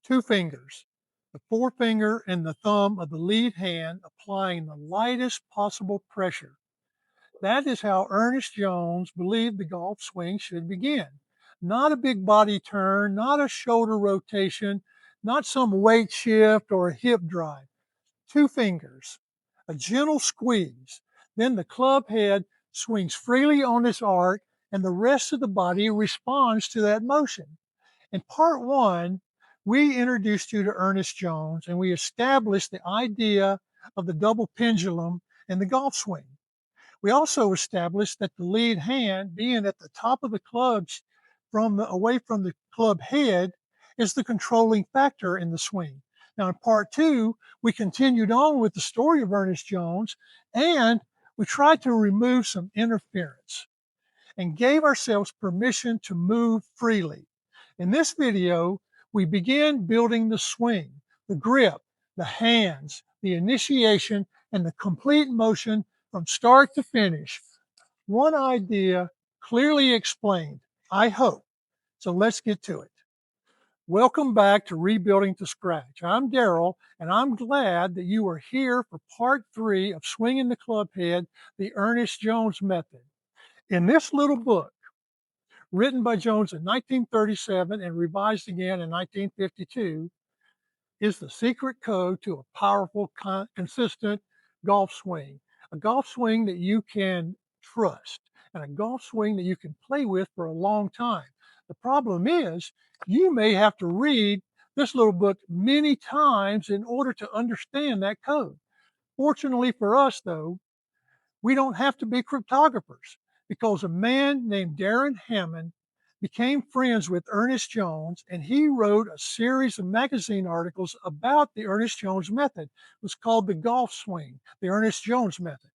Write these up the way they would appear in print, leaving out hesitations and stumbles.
two fingers, the forefinger and the thumb of the lead hand, applying the lightest possible pressure. That is how Ernest Jones believed the golf swing should begin. Not a big body turn, not a shoulder rotation, not some weight shift or a hip drive. Two fingers, a gentle squeeze. Then the club head swings freely on its arc and the rest of the body responds to that motion. In part one, we introduced you to Ernest Jones and we established the idea of the double pendulum in the golf swing. We also established that the lead hand, being at the top of the club away from the club head, is the controlling factor in the swing. Now, in part two, we continued on with the story of Ernest Jones and we tried to remove some interference and gave ourselves permission to move freely. In this video, we began building the swing, the grip, the hands, the initiation, and the complete motion from start to finish. One idea clearly explained, I hope. So let's get to it. Welcome back to Rebuilding to Scratch. I'm Darryl, and I'm glad that you are here for part three of Swinging the Club Head, the Ernest Jones Method. In this little book, written by Jones in 1937 and revised again in 1952, is the secret code to a powerful, consistent golf swing. A golf swing that you can trust and a golf swing that you can play with for a long time. The problem is you may have to read this little book many times in order to understand that code. Fortunately for us, though, we don't have to be cryptographers because a man named Daryn Hammond became friends with Ernest Jones and he wrote a series of magazine articles about the Ernest Jones Method. It was called The Golf Swing, the Ernest Jones Method.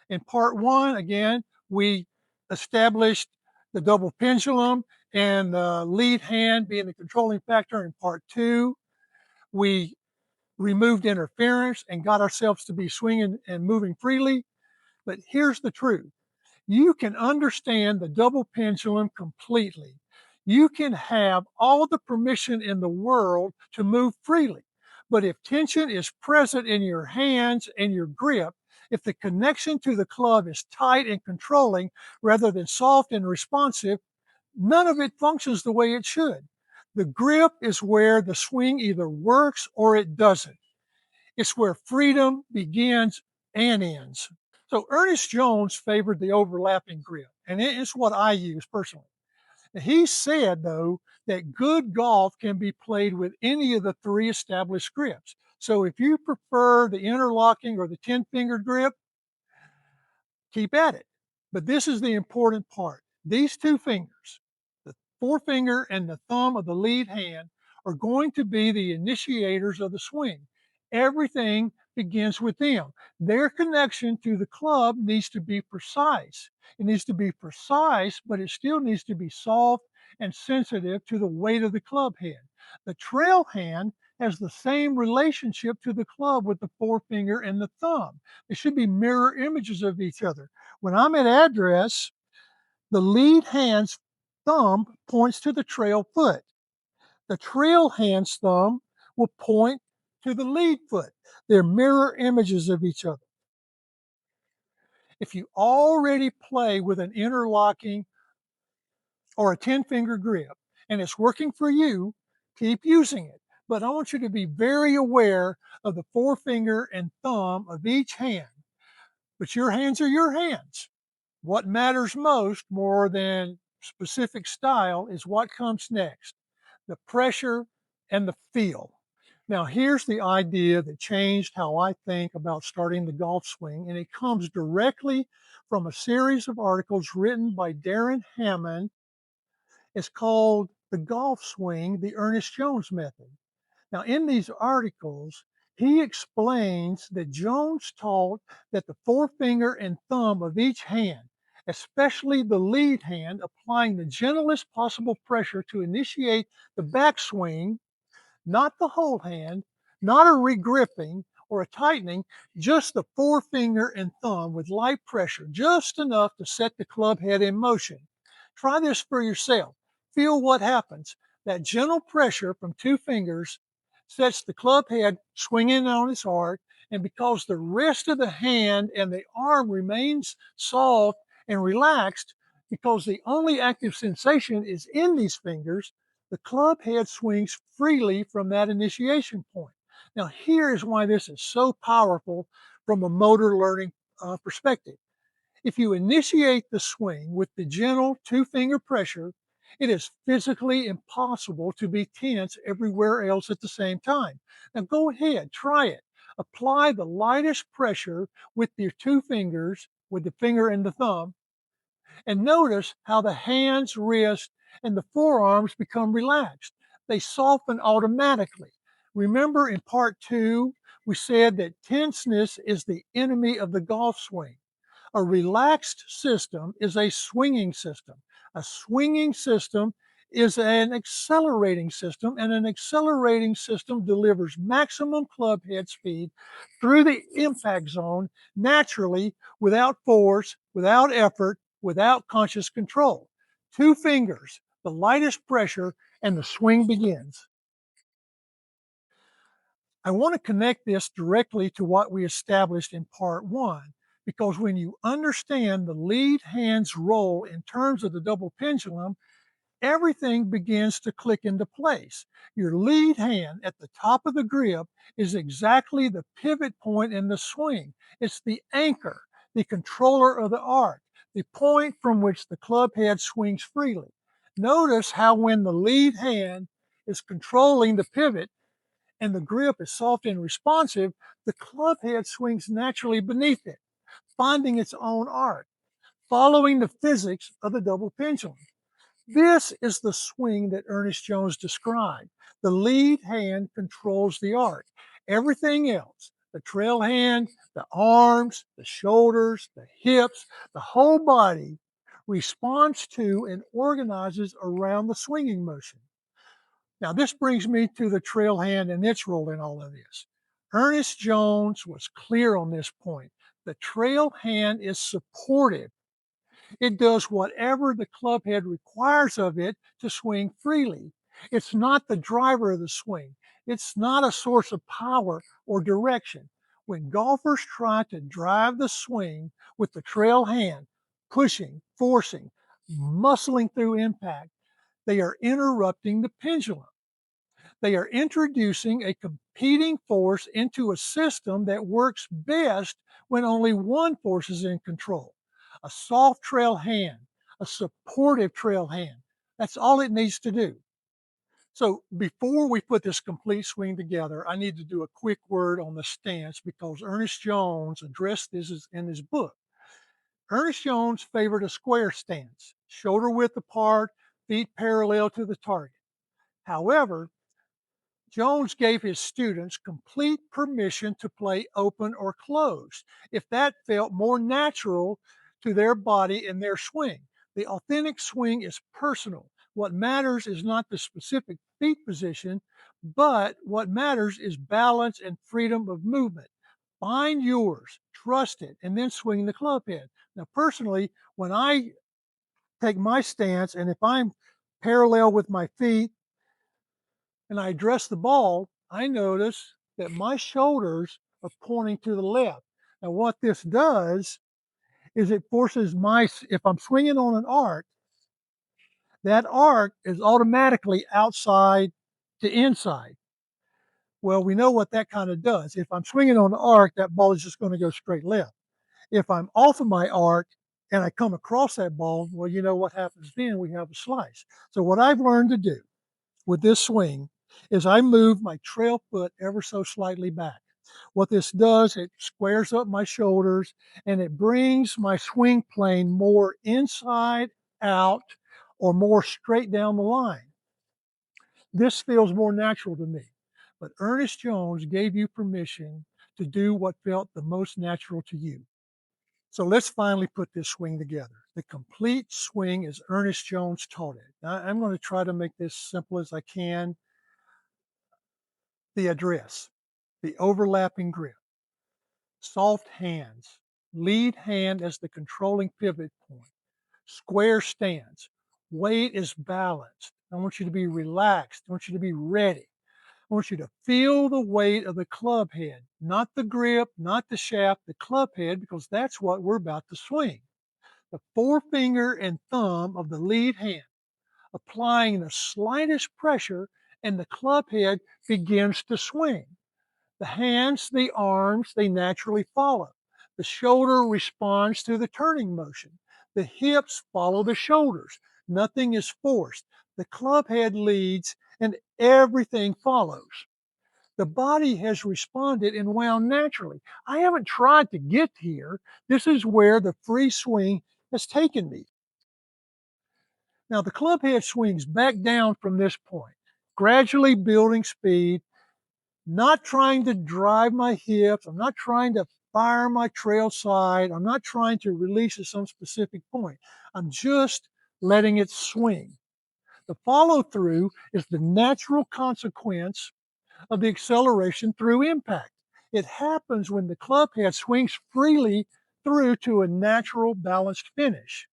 In part one, again, we established the double pendulum and the lead hand being the controlling factor. In part two, we removed interference and got ourselves to be swinging and moving freely. But here's the truth. You can understand the double pendulum completely. You can have all the permission in the world to move freely. But if tension is present in your hands and your grip, if the connection to the club is tight and controlling rather than soft and responsive, none of it functions the way it should. The grip is where the swing either works or it doesn't. It's where freedom begins and ends. So Ernest Jones favored the overlapping grip, and it's what I use personally. He said, though, that good golf can be played with any of the three established grips. So if you prefer the interlocking or the 10-finger grip, keep at it. But this is the important part. These two fingers, the forefinger and the thumb of the lead hand, are going to be the initiators of the swing. Everything begins with them. Their connection to the club needs to be precise. It needs to be precise, but it still needs to be soft and sensitive to the weight of the club head. The trail hand has the same relationship to the club with the forefinger and the thumb. They should be mirror images of each other. When I'm at address, the lead hand's thumb points to the trail foot. The trail hand's thumb will point to the lead foot. They're mirror images of each other. If you already play with an interlocking or a 10-finger grip and it's working for you, keep using it. But I want you to be very aware of the forefinger and thumb of each hand. But your hands are your hands. What matters most, more than specific style, is what comes next, the pressure and the feel. Now, here's the idea that changed how I think about starting the golf swing, and it comes directly from a series of articles written by Daryn Hammond. It's called The Golf Swing, the Ernest Jones Method. Now, in these articles, he explains that Jones taught that the forefinger and thumb of each hand, especially the lead hand, applying the gentlest possible pressure to initiate the backswing, not the whole hand, not a regripping or a tightening, just the forefinger and thumb with light pressure, just enough to set the club head in motion. Try this for yourself. Feel what happens. That gentle pressure from two fingers sets the club head swinging on its arc, and because the rest of the hand and the arm remains soft and relaxed, because the only active sensation is in these fingers, the club head swings freely from that initiation point. Now, here is why this is so powerful from a motor learning perspective. If you initiate the swing with the gentle two-finger pressure, it is physically impossible to be tense everywhere else at the same time. Now go ahead, try it. Apply the lightest pressure with your two fingers, with the finger and the thumb, and notice how the hands, wrists, and the forearms become relaxed. They soften automatically. Remember in part two, we said that tenseness is the enemy of the golf swing. A relaxed system is a swinging system. A swinging system is an accelerating system, and an accelerating system delivers maximum club head speed through the impact zone naturally, without force, without effort, without conscious control. Two fingers, the lightest pressure, and the swing begins. I want to connect this directly to what we established in part one, because when you understand the lead hand's role in terms of the double pendulum, everything begins to click into place. Your lead hand at the top of the grip is exactly the pivot point in the swing. It's the anchor, the controller of the arc, the point from which the club head swings freely. Notice how when the lead hand is controlling the pivot, and the grip is soft and responsive, the club head swings naturally beneath it, finding its own arc, following the physics of the double pendulum. This is the swing that Ernest Jones described. The lead hand controls the arc. Everything else, the trail hand, the arms, the shoulders, the hips, the whole body, responds to and organizes around the swinging motion. Now, this brings me to the trail hand and its role in all of this. Ernest Jones was clear on this point. The trail hand is supportive. It does whatever the club head requires of it to swing freely. It's not the driver of the swing. It's not a source of power or direction. When golfers try to drive the swing with the trail hand, pushing, forcing, muscling through impact, they are interrupting the pendulum. They are introducing a competing force into a system that works best when only one force is in control. A soft trail hand, a supportive trail hand. That's all it needs to do. So before we put this complete swing together, I need to do a quick word on the stance because Ernest Jones addressed this in his book. Ernest Jones favored a square stance, shoulder width apart, feet parallel to the target. However, Jones gave his students complete permission to play open or closed if that felt more natural to their body and their swing. The authentic swing is personal. What matters is not the specific feet position, but what matters is balance and freedom of movement. Find yours, trust it, and then swing the club head. Now, personally, when I take my stance and if I'm parallel with my feet, and I address the ball, I notice that my shoulders are pointing to the left. Now, what this does is it forces if I'm swinging on an arc, that arc is automatically outside to inside. Well, we know what that kind of does. If I'm swinging on the arc, that ball is just going to go straight left. If I'm off of my arc and I come across that ball, well, you know what happens then? We have a slice. So, what I've learned to do with this swing is I move my trail foot ever so slightly back. What this does, it squares up my shoulders and it brings my swing plane more inside out or more straight down the line. This feels more natural to me. But Ernest Jones gave you permission to do what felt the most natural to you. So let's finally put this swing together. The complete swing as Ernest Jones taught it. Now, I'm going to try to make this simple as I can. The address, the overlapping grip, soft hands, lead hand as the controlling pivot point, square stance, weight is balanced. I want you to be relaxed. I want you to be ready. I want you to feel the weight of the club head, not the grip, not the shaft, the club head, because that's what we're about to swing. The forefinger and thumb of the lead hand, applying the slightest pressure, and the club head begins to swing. The hands, the arms, they naturally follow. The shoulder responds to the turning motion. The hips follow the shoulders. Nothing is forced. The club head leads and everything follows. The body has responded and wound naturally. I haven't tried to get here. This is where the free swing has taken me. Now, the club head swings back down from this point, gradually building speed, not trying to drive my hips. I'm not trying to fire my trail side. I'm not trying to release at some specific point. I'm just letting it swing. The follow through is the natural consequence of the acceleration through impact. It happens when the club head swings freely through to a natural balanced finish.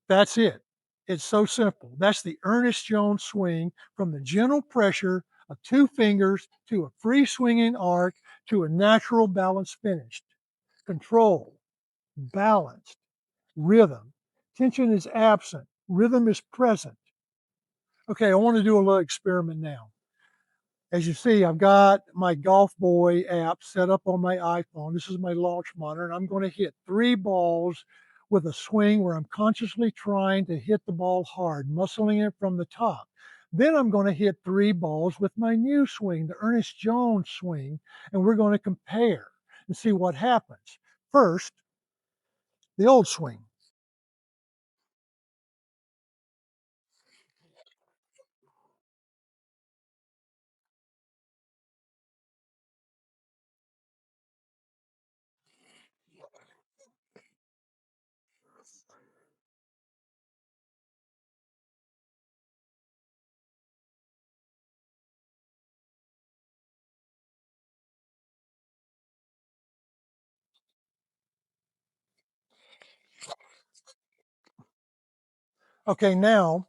That's it. It's so simple. That's the Ernest Jones swing, from the gentle pressure of two fingers to a free swinging arc to a natural balanced finish. Control, balanced, rhythm. Tension is absent, rhythm is present. Okay, I want to do a little experiment now. As you see, I've got my Golf Boy app set up on my iPhone. This is my launch monitor, and I'm going to hit 3 balls with a swing where I'm consciously trying to hit the ball hard, muscling it from the top. Then I'm going to hit 3 balls with my new swing, the Ernest Jones swing, and we're going to compare and see what happens. First, the old swing. Okay, now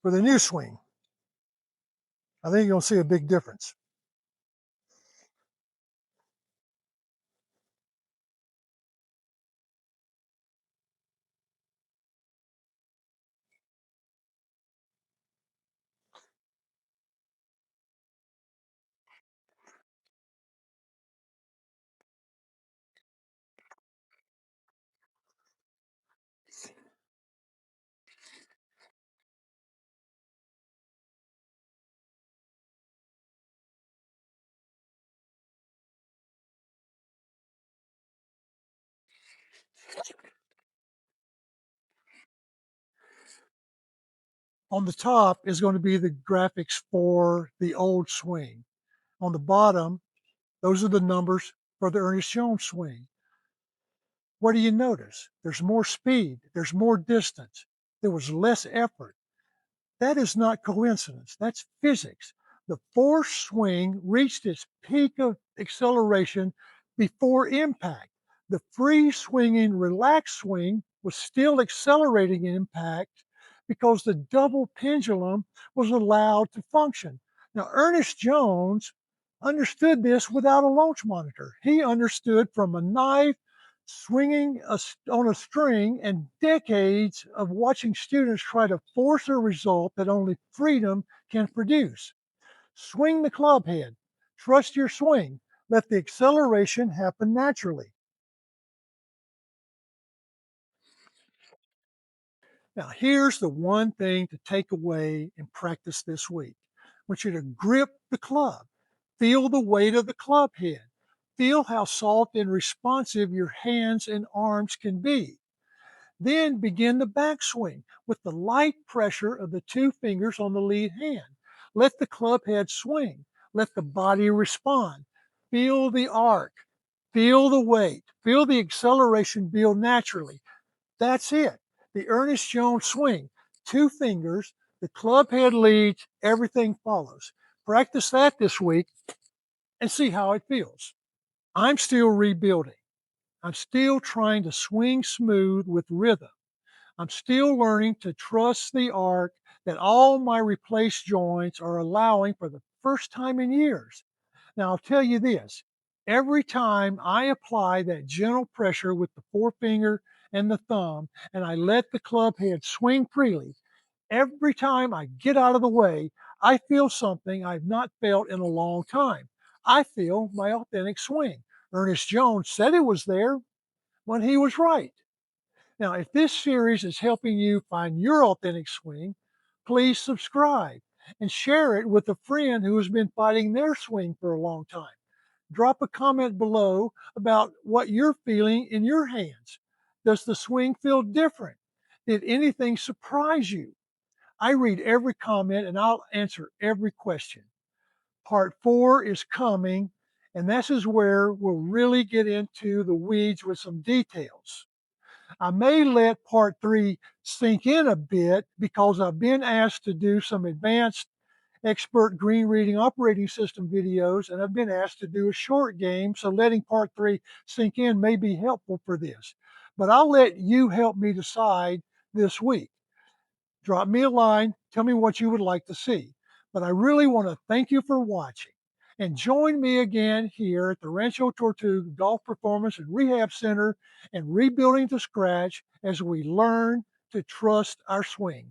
for the new swing, I think you'll see a big difference. On the top is going to be the graphics for the old swing. On the bottom, those are the numbers for the Ernest Jones swing. What do you notice? There's more speed, there's more distance, there was less effort. That is not coincidence, that's physics. The force swing reached its peak of acceleration before impact. The free swinging, relaxed swing was still accelerating in impact because the double pendulum was allowed to function. Now, Ernest Jones understood this without a launch monitor. He understood from a knife swinging on a string and decades of watching students try to force a result that only freedom can produce. Swing the club head. Trust your swing. Let the acceleration happen naturally. Now, here's the one thing to take away and practice this week. I want you to grip the club. Feel the weight of the club head. Feel how soft and responsive your hands and arms can be. Then begin the backswing with the light pressure of the two fingers on the lead hand. Let the club head swing. Let the body respond. Feel the arc. Feel the weight. Feel the acceleration build naturally. That's it. The Ernest Jones swing. Two fingers, the club head leads, everything follows. Practice that this week and see how it feels. I'm still rebuilding. I'm still trying to swing smooth with rhythm. I'm still learning to trust the arc that all my replaced joints are allowing for the first time in years. Now, I'll tell you this, every time I apply that gentle pressure with the forefinger and the thumb, and I let the club head swing freely, every time I get out of the way, I feel something I've not felt in a long time. I feel my authentic swing. Ernest Jones said it was there when he was right. Now, if this series is helping you find your authentic swing, please subscribe and share it with a friend who has been fighting their swing for a long time. Drop a comment below about what you're feeling in your hands. Does the swing feel different? Did anything surprise you? I read every comment and I'll answer every question. Part 4 is coming, and this is where we'll really get into the weeds with some details. I may let part 3 sink in a bit because I've been asked to do some advanced expert green reading operating system videos, and I've been asked to do a short game, so letting part 3 sink in may be helpful for this. But I'll let you help me decide this week. Drop me a line, tell me what you would like to see. But I really want to thank you for watching. And join me again here at the Rancho Tortuga Golf Performance and Rehab Center and Rebuilding to Scratch as we learn to trust our swing.